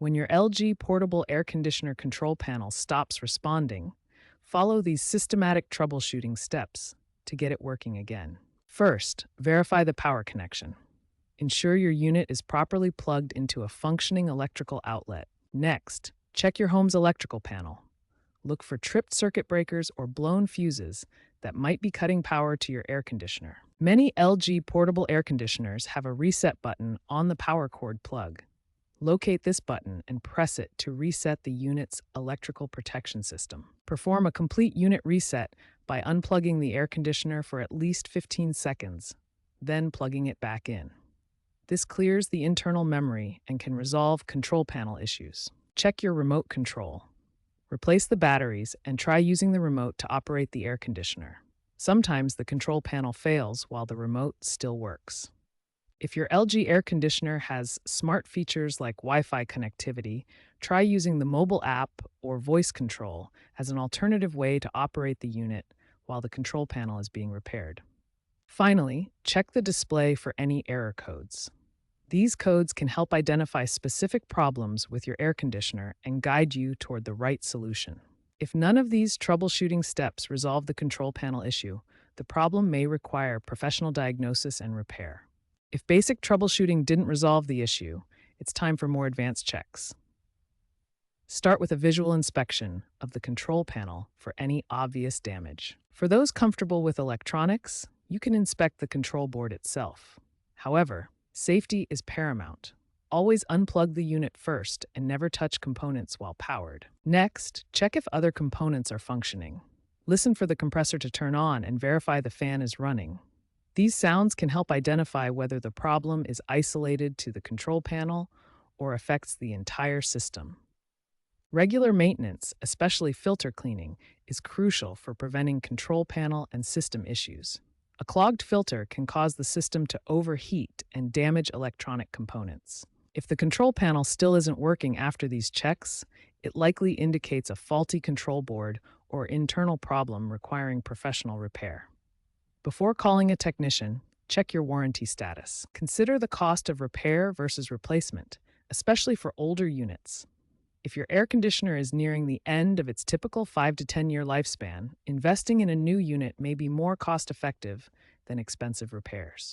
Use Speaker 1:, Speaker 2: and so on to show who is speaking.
Speaker 1: When your LG portable air conditioner control panel stops responding, follow these systematic troubleshooting steps to get it working again. First, verify the power connection. Ensure your unit is properly plugged into a functioning electrical outlet. Next, check your home's electrical panel. Look for tripped circuit breakers or blown fuses that might be cutting power to your air conditioner. Many LG portable air conditioners have a reset button on the power cord plug. Locate this button and press it to reset the unit's electrical protection system. Perform a complete unit reset by unplugging the air conditioner for at least 15 seconds, then plugging it back in. This clears the internal memory and can resolve control panel issues. Check your remote control. Replace the batteries and try using the remote to operate the air conditioner. Sometimes the control panel fails while the remote still works. If your LG air conditioner has smart features like Wi-Fi connectivity, try using the mobile app or voice control as an alternative way to operate the unit while the control panel is being repaired. Finally, check the display for any error codes. These codes can help identify specific problems with your air conditioner and guide you toward the right solution. If none of these troubleshooting steps resolve the control panel issue, the problem may require professional diagnosis and repair. If basic troubleshooting didn't resolve the issue, it's time for more advanced checks. Start with a visual inspection of the control panel for any obvious damage. For those comfortable with electronics, you can inspect the control board itself. However, safety is paramount. Always unplug the unit first and never touch components while powered. Next, check if other components are functioning. Listen for the compressor to turn on and verify the fan is running. These sounds can help identify whether the problem is isolated to the control panel or affects the entire system. Regular maintenance, especially filter cleaning, is crucial for preventing control panel and system issues. A clogged filter can cause the system to overheat and damage electronic components. If the control panel still isn't working after these checks, it likely indicates a faulty control board or internal problem requiring professional repair. Before calling a technician, check your warranty status. Consider the cost of repair versus replacement, especially for older units. If your air conditioner is nearing the end of its typical 5 to 10 year lifespan, investing in a new unit may be more cost-effective than expensive repairs.